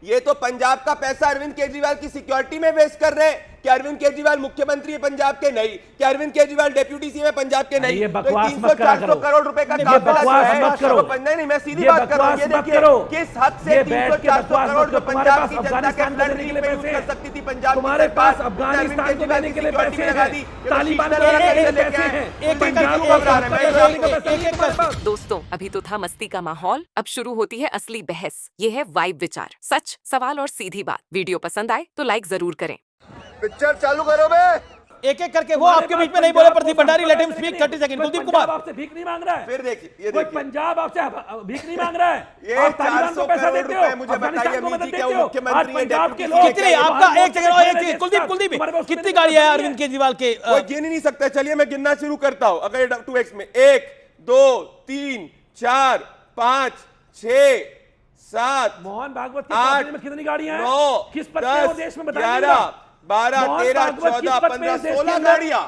ये तो पंजाब का पैसा अरविंद केजरीवाल की सिक्योरिटी में वेस्ट कर रहे हैं। क्या अरविंद केजरीवाल मुख्यमंत्री है पंजाब के? नहीं। क्या अरविंद केजरीवाल डेप्यूटी सीएम है पंजाब के? नहीं। 300-400 करोड़ रुपए का नहीं, मैं सीधी बात कर रहा हूँ। ये देखिए किस हद से 300-400 करोड़ जो पंजाब की जनता के फ्लड रिलीफ में यूज कर सकती थी पंजाब तुम्हारे पास अफगानिस्तान को देने के लिए पैसे हैं, तालिबान को देने के लिए पैसे हैं। दोस्तों, अभी तो था मस्ती का माहौल, अब शुरू होती है असली बहस। ये है वाइब विचार, सच, सवाल और सीधी बात। वीडियो पसंद आए तो लाइक जरूर करें। पिक्चर चालू करो बे। एक एक करके वो आपके बीच में नहीं बोले। Pradeep Bhandari, let him speak 30 second. Kuldeep Kumar, आपसे भीख नहीं मांग रहा है। फिर देखिए, ये कोई देखिए पंजाब आपसे भीख नहीं मांग रहा है। ये आप तालिबान को पैसा देते हो, मुझे बताइए, अफगानिस्तान को मदद मीठी देते क्या हो। मुख्यमंत्री है, पंजाब के डेप्यूटी लोग कितनी आपका एक सेकंड कुलदीप कितनी गाड़ी है अरविंद केजरीवाल के? कोई गिन ही नहीं सकता। चलिए मैं गिनना शुरू करता हूं। अगर 2x में 1 2 3 4 5 6 7 मोहन भागवत के 8 में कितनी गाड़ियां हैं? 9 किस पद पे वो देश में बताइए। 11 12 13 14 15 16 गाड़ियां।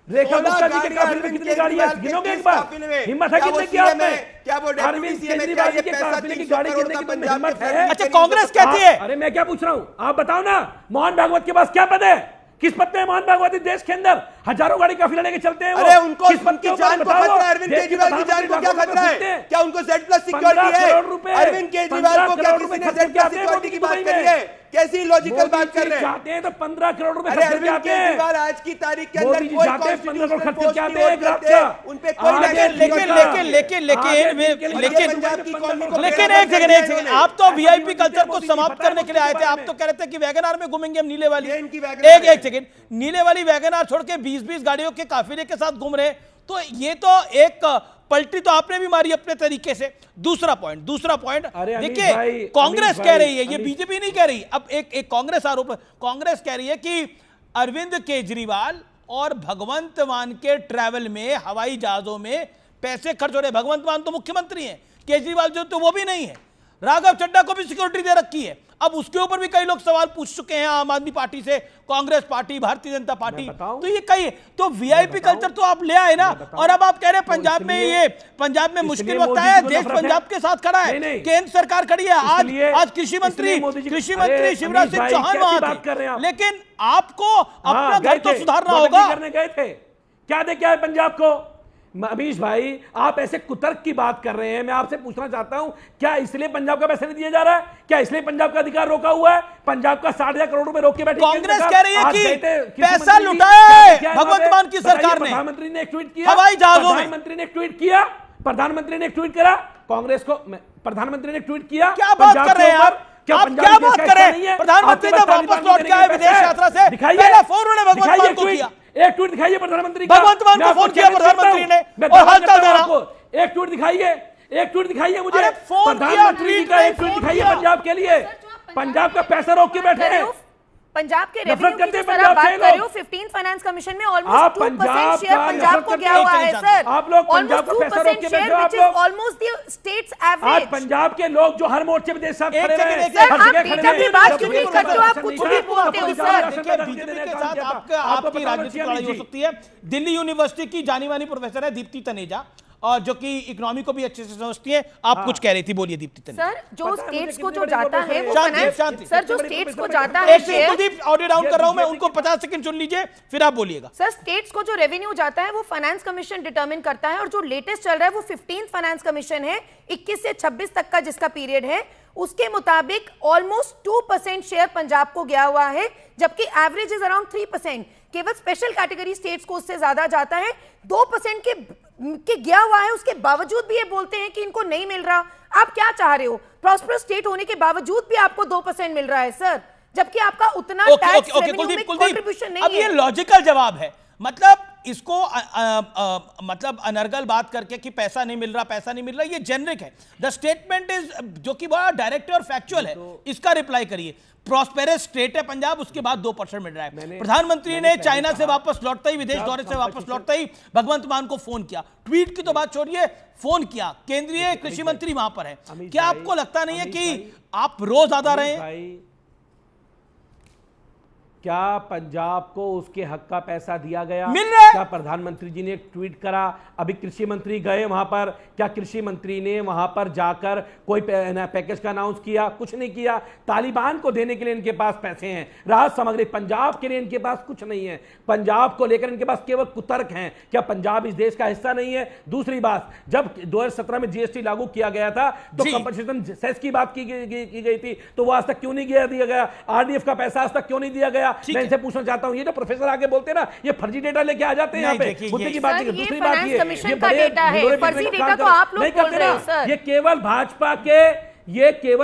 रेखा गुप्ता जी के काफिले में कितनी गाड़ियां? गिनोगे एक बार? हिम्मत है कितने की आप में? क्या वो अरविंद केजरीवाल जी के काफिले की गाड़ी गिनने की तुम्हें हिम्मत है? अच्छा, कांग्रेस कहती है। अरे मैं क्या पूछ रहा हूँ, आप बताओ ना। मोहन भागवत के पास क्या पद है? किस पद पे है मोहन भागवत? देश के अंदर हजारों गाड़ी काफिला लेके चलते हैं। अरे उनको किस पद के ऊपर जान को खतरा है? अरविंद केजरीवाल की जान को क्या खतरा है? क्या उनको Z+ सिक्योरिटी है? अरविंद केजरीवाल को क्या किसी ने Z+ सिक्योरिटी की बात करी है? कैसी लॉजिकल बात कर रहे हैं? चाहते हैं तो 15 करोड़ रुपए अरे अरविंद केजरीवाल आज की तारीख के अंदर कोई 15 करोड़ खर्च करते हैं एक लाख करते, का। उन पे कोई लेकिन एक सेकंड, आप तो वीआईपी कल्चर को समाप्त करने के लिए आए थे। आप तो कह रहे थे कि वैगनआर में घूमेंगे हम, नीले वाली। एक सेकंड, नीले वाली वैगनआर छोड़ के 20-20 गाड़ियों के काफिले के साथ घूम रहे, तो ये तो एक पलटी तो आपने भी मारी अपने तरीके से। दूसरा पॉइंट देखिए, कांग्रेस कह रही है, ये बीजेपी नहीं कह रही। अब एक कांग्रेस आरोप, कांग्रेस कह रही है कि अरविंद केजरीवाल और भगवंत मान के ट्रैवल में, हवाई जहाजों में पैसे खर्च हो रहे। भगवंत मान तो मुख्यमंत्री हैं, केजरीवाल जो तो वो भी नहीं है। राघव चड्ढा को भी सिक्योरिटी दे रखी है। अब उसके ऊपर भी कई लोग सवाल पूछ चुके हैं, आम आदमी पार्टी से, कांग्रेस पार्टी, भारतीय जनता पार्टी। तो ये कई तो वीआईपी कल्चर तो आप ले आए ना। और अब आप कह रहे हैं पंजाब में मुश्किल वक्त आया, देश पंजाब के साथ खड़ा है, केंद्र सरकार खड़ी है। आज कृषि मंत्री शिवराज सिंह चौहान वहां थे, लेकिन आपको अपना घर तो सुधारना होगा। करने गए थे, क्या दे क्या है पंजाब को? अमीश भाई, आप ऐसे कुतर्क की बात कर रहे हैं। मैं आपसे पूछना चाहता हूं, क्या इसलिए पंजाब का पैसा नहीं दिया जा रहा है? क्या इसलिए पंजाब का अधिकार रोका हुआ है? पंजाब का 60,000 करोड़ रुपए रोक के बैठी कांग्रेस कह रही है कि पैसा लुटाया है भगवंत मान की सरकार ने। प्रधानमंत्री ने एक ट्वीट किया, हवाई जहाजों में प्रधानमंत्री ने एक ट्वीट किया, प्रधानमंत्री ने एक ट्वीट करा, कांग्रेस को प्रधानमंत्री ने एक ट्वीट किया। क्या बात कर रहे हैं आप? आप क्या बात कर रहे हैं? प्रधानमंत्री जब वापस लौट के आए विदेश यात्रा से, पहला फोन उन्होंने भगवंत मान को किया। एक ट्वीट दिखाइए प्रधानमंत्री का। भगवंत मान को फोन किया प्रधानमंत्री ने और हालचाल दे रहा। एक ट्वीट दिखाइए, एक ट्वीट दिखाइए मुझे। प्रधानमंत्री का एक ट्वीट दिखाइए पंजाब के लिए। पंजाब का पैसा रोक के बैठे हैं। पंजाब के रेवेन्यू की जिस तरह बात कर रहे हो, 15th फाइनेंस कमीशन में ऑलमोस्ट 2% शेयर पंजाब को गया हुआ है सर। आप लोग पंजाब का पैसा रोक के बैठे हो। आप लोग ऑलमोस्ट द स्टेट्स एवरेज। आज पंजाब के लोग जो हर मोर्चे पे देश साथ खड़े हैं, सर आप डेटा की बात क्यों नहीं करते हो? आप कुछ भी बोलते हो सर। बीजेपी के साथ आपकी राजनीतिक लड़ाई हो सकती है। दिल्ली यूनिवर्सिटी की जानी मानी प्रोफेसर है दीप्ति तनेजा, और जो कि इकोनॉमी को भी अच्छे से समझती है। आप कुछ कह रही थी, बोलिए दीप्ति तनेजा। सर जो स्टेट्स को जो जाता है वो फाइनेंस, सर जो स्टेट्स को जाता है, ऑडियो डाउन कर रहा हूं मैं, उनको 50 सेकंड सुन लीजिए फिर आप बोलिएगा। सर स्टेट्स को जो रेवेन्यू जाता है वो फाइनेंस कमीशन डिटरमिन करता है, और जो लेटेस्ट चल रहा है वो 15th फाइनेंस कमीशन है, 21 से 26 तक का जिसका पीरियड है, उसके मुताबिक ऑलमोस्ट 2% शेयर पंजाब को गया हुआ है, जबकि एवरेज इज अराउंड 3%। केवल स्पेशल कैटेगरी स्टेट्स को उससे ज्यादा जाता है। 2% के गया हुआ है, उसके बावजूद भी ये बोलते हैं कि इनको नहीं मिल रहा। आप क्या चाह रहे हो? प्रॉस्परस स्टेट होने के बावजूद भी आपको 2% मिल रहा है सर, जबकि आपका उतना टैक्स रेवेन्यू में कंट्रीब्यूशन नहीं है। अब ये लॉजिकल जवाब है, मतलब इसको मतलब अनर्गल बात करके कि पैसा नहीं मिल रहा, ये जेनरिक है। द स्टेटमेंट इज, जो कि बड़ा डायरेक्ट और फैक्चुअल है, इसका रिप्लाई करिए। प्रॉस्पेरस स्टेट है पंजाब, उसके बाद 2% मिल रहा है। प्रधानमंत्री ने चाइना से वापस लौटते ही, विदेश दौरे से वापस लौटते ही भगवंत मान को फोन किया। ट्वीट की तो बात छोड़िए, फोन किया। केंद्रीय कृषि मंत्री वहां पर है। क्या आपको लगता नहीं है कि आप रोज आदा रहे हैं? क्या पंजाब को उसके हक का पैसा दिया गया? मिल रहा है। क्या प्रधानमंत्री जी ने एक ट्वीट करा? अभी कृषि मंत्री गए वहां पर, क्या कृषि मंत्री ने वहां पर जाकर कोई पैकेज का अनाउंस किया? कुछ नहीं किया। तालिबान को देने के लिए इनके पास पैसे हैं, राहत सामग्री। पंजाब के लिए इनके पास कुछ नहीं है। पंजाब को लेकर इनके पास केवल कुतर्क हैं। क्या पंजाब इस देश का हिस्सा नहीं है? दूसरी बात, जब 2017 में जीएसटी लागू किया गया था तो कंपनसेशन सेस की बात की गई थी, तो वो आज तक क्यों नहीं दिया गया? आरडीएफ का पैसा आज तक क्यों नहीं दिया गया? मैं इनसे पूछना चाहता हूं, ये जो प्रोफेसर आगे बोलते हैं ना, ये फर्जी डेटा लेके आ जाते हैं यहाँ पे, मुद्दे की बात नहीं। दूसरी बात ये फर्जी डेटा तो आप लोग बोल रहे हो सर। ये केवल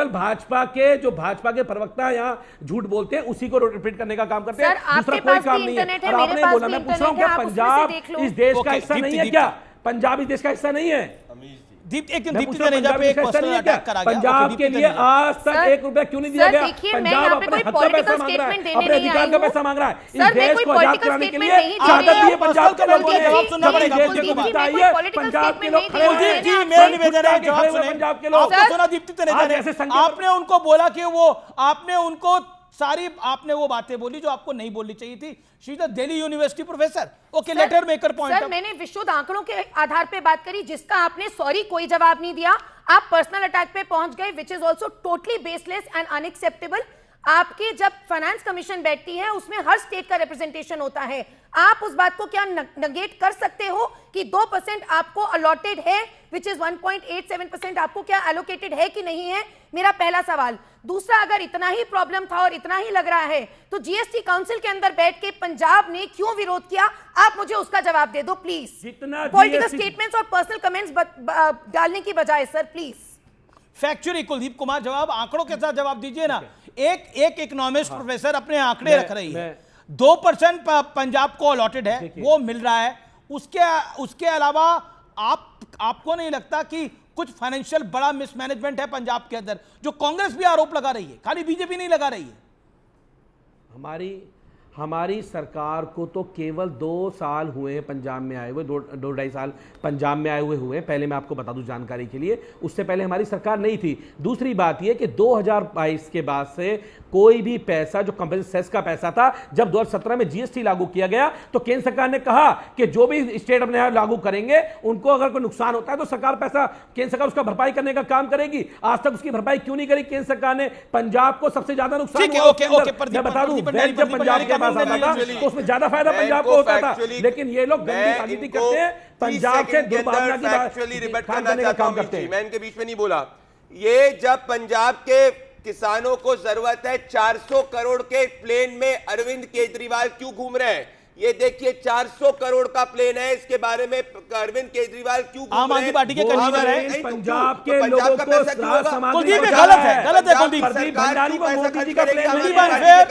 भाजपा के जो भाजपा के प्रवक्ता यहाँ झूठ बोलते हैं, उसी को रिपीट करने का काम करते हैं। दूसरा कोई काम नहीं है। और आपने बोला, मैं पूछ रहा हूँ, क्या पंजाब इस देश का हिस्सा नहीं है? क्या पंजाब इस देश का हिस्सा नहीं है? पंजाब के लिए आज तक 1 रुपया क्यों नहीं दिया गया? पंजाब अपने हक का पैसा मांग रहा है, अपने अधिकार का पैसा मांग रहा है। इस देश को आजाद कराने के लिए शहादत दी है पंजाब के लोगों ने। पंजाब के लोग खड़े हुए हैं। मेरा निवेदन है, जवाब सुने। पंजाब के लोग सोना दीप्ति तनेजा, आपने उनको बोला कि वो आपने उनको सारी आपने वो बातें बोली जो आपको नहीं बोलनी चाहिए थी। She is a Delhi university professor. Okay, letter maker point. Sir, मैंने विशुद्ध आंकड़ों के आधार पे बात करी, जिसका आपने सॉरी कोई जवाब नहीं दिया। आप पर्सनल अटैक पे पहुंच गए, which is also totally baseless and unacceptable. आपकी जब फाइनेंस कमीशन बैठती है उसमें हर स्टेट का रिप्रेजेंटेशन होता है। आप उस बात को क्या नेगेट कर सकते हो कि 2% आपको अलॉटेड है, विच इज 1.87% आपको क्या एलोकेटेड है कि नहीं है? मेरा पहला सवाल। दूसरा, अगर इतना ही प्रॉब्लम था और इतना ही लग रहा है तो जीएसटी काउंसिल के अंदर बैठ के पंजाब ने क्यों विरोध किया? आप मुझे उसका जवाब दे दो प्लीज। पॉलिटिकल स्टेटमेंट्स और पर्सनल कमेंट्स डालने की बजाय sir please. Factually Kuldeep Kumar जवाब आंकड़ों के साथ जवाब दीजिए ना। एक इकोनॉमिस्ट प्रोफेसर अपने आंकड़े रख रही है, 2% पंजाब को अलॉटेड है, वो मिल रहा है। उसके अलावा आपको नहीं लगता कि कुछ फाइनेंशियल बड़ा मिसमैनेजमेंट है पंजाब के अंदर, जो कांग्रेस भी आरोप लगा रही है, खाली बीजेपी नहीं लगा रही है? हमारी सरकार को तो केवल 2 साल हुए हैं पंजाब में आए हुए, 2-2.5 साल पंजाब में आए हुए हैं। पहले मैं आपको बता दूं जानकारी के लिए, उससे पहले हमारी सरकार नहीं थी। दूसरी बात यह कि 2022 के बाद से कोई भी पैसा जो कंपनी सेस का पैसा था, जब 2017 में जीएसटी लागू किया गया तो केंद्र सरकार ने कहा कि जो भी स्टेट अपने यहां लागू करेंगे उनको अगर कोई नुकसान होता है तो सरकार पैसा, केंद्र सरकार उसका भरपाई करने का काम करेगी। आज तक उसकी भरपाई क्यों नहीं करी केंद्र सरकार ने? पंजाब को सबसे ज्यादा नुकसान हुआ। मैं बता दूं, जब पंजाब के पास आता था तो उसमें ज्यादा फायदा पंजाब को होता था, लेकिन ये लोग गंदी राजनीति करते हैं, पंजाब से दुर्भावना की बात करने का काम करते हैं। मैं इनके बीच में नहीं बोला। ये जब पंजाब के किसानों को जरूरत है 400 करोड़ के प्लेन में अरविंद केजरीवाल क्यों घूम रहे हैं? ये देखिए 400 करोड़ का प्लेन है, इसके बारे में अरविंद केजरीवाल क्यों घूम रहे हैं? आम आदमी पार्टी के कन्वीनर है। पंजाब के लोगों को कुलदीप गलत है कुलदीप। भंडारी को मोदी जी का प्लेन नहीं है,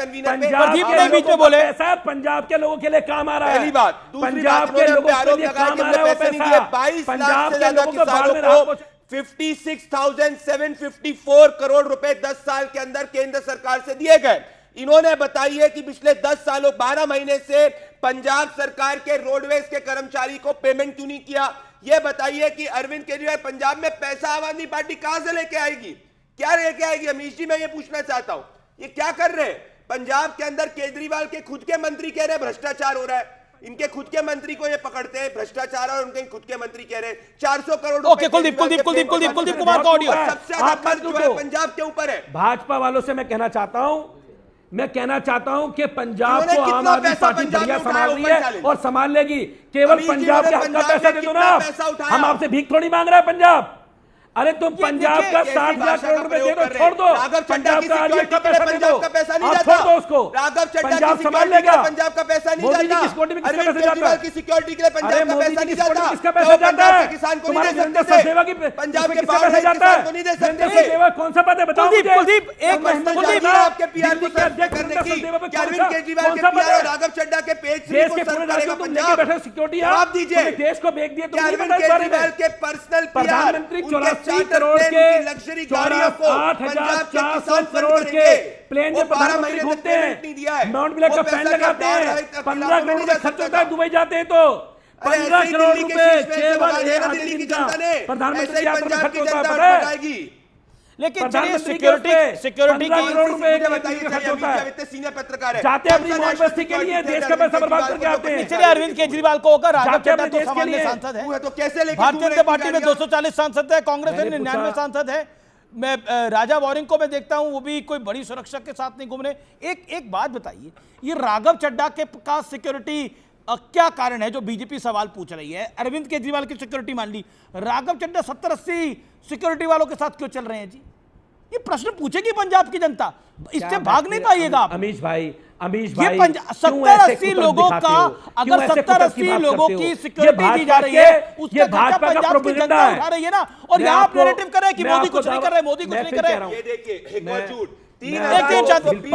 पंजाब के लोगों के लिए काम आ रहा है। पहली बात। पंजाब के लोगों के लिए काम आ रहा है वो पैसा। 22 लाख से ज्यादा किसानों को 56,754 करोड़ रुपए 10 साल के अंदर केंद्र सरकार से दिए गए। इन्होंने बताई है कि पिछले 10 सालों 12 महीने से पंजाब सरकार के रोडवेज के कर्मचारी को पेमेंट क्यों नहीं किया? यह बताइए कि अरविंद केजरीवाल पंजाब में पैसा आम आदमी पार्टी कहां से लेके आएगी? क्या लेके आएगी? अमीश जी, मैं ये पूछना चाहता हूं, ये क्या कर रहे हैं पंजाब के अंदर? केजरीवाल के खुद के मंत्री कह रहे हैं भ्रष्टाचार हो रहा है, इनके खुद के मंत्री को ये पकड़ते हैं भ्रष्टाचार, और उनके खुद के मंत्री कह रहे हैं 400 करोड़। ओके, कुलदीप कुमार का ऑडियो। सबसे ज्यादा खर्च जो है पंजाब के ऊपर है। भाजपा वालों से मैं कहना चाहता हूं कि पंजाब को आम आदमी पार्टी बढ़िया संभाल रही है और संभाल लेगी। केवल पंजाब के हक का पैसा दे दो ना आप। हम आपसे भीख थोड़ी मांग रहा है पंजाब। अरे तुम पंजाब का 60,000 करोड़ रुपए दे दो, छोड़ दो। पंजाब का आरडीएफ का पैसा दे दो, आप छोड़ दो उसको। पंजाब संभाल लेगा। पंजाब का पैसा नहीं मोदी जी की सिक्योरिटी में किसका पैसा जाता है? की सिक्योरिटी के लिए पंजाब का पैसा नहीं जाता। किसका पैसा जाता है? किसान को तुम्हारे नहीं वीरेंद्र दे सकते। सचदेवा की पंजाब के किसका पैसा जाता है? वीरेंद्र सचदेवा कौन सा पद है बताओ मुझे। कुलदीप एक आपके पीआर को करने की अरविंद केजरीवाल के पीआर और राघव चड्ढा के पेज देश के पूरे राज्यों में लेके बैठे सिक्योरिटी आप दीजिए। देश को बेच दिए तुम। अरविंद केजरीवाल के पर्सनल प्रधानमंत्री 84 करोड़ के लग्जरी गाड़ियों को 8,400 करोड़ के प्लेन में प्रधानमंत्री घूमते हैं, माउंट ब्लैक का पैन लगाते हैं, 15 करोड़ रुपए खर्च होता है दुबई जाते हैं तो 15 करोड़ रुपए केवल दिल्ली की जनता ने प्रधानमंत्री यात्रा में खर्च होता है। लेकिन चलिए प्रधानमंत्री सिक्योरिटी के 15 करोड़ रुपए मुझे बताइए, चलिए, खर्च होता अमित है। इतने सीनियर पत्रकार है, जाते अपनी मौज मस्ती के लिए देश का पैसा बर्बाद करके आते हैं। चलिए अरविंद केजरीवाल को होगा, राघव जाते चड्ढा अपने तो देश के सामान्य लिए। सांसद है, वो है तो कैसे लेके भारतीय घूम रहे जनता हैं पार्टी में गाड़ियां? 240 सांसद है, कांग्रेस में मैंने 99 पूछा- सांसद है। मैं राजा वॉरिंग को मैं देखता हूं, वो भी कोई बड़ी सुरक्षा के साथ नहीं घूम रहे। एक बात बताइए, ये राघव चड्ढा के का सिक्योरिटी क्या कारण है जो बीजेपी सवाल पूछ रही है? अरविंद केजरीवाल की सिक्योरिटी मान ली, राघव चड्ढा 70-80 सिक्योरिटी वालों के साथ क्यों चल रहे हैं जी? ये प्रश्न पूछेगी पंजाब की जनता, इससे भाग नहीं पाइएगा आप। अमीश भाई ये 70-80 लोगों का, अगर 70-80 लोगों की सिक्योरिटी दी जा रही है, उसका खर्चा पंजाब की जनता उठा रही है ना। और यहाँ आप नैरेटिव कर रहे हैं कि मोदी कुछ नहीं कर रहे, मोदी कुछ नहीं कर रहे। ये देखिए, एक और झूठ, एक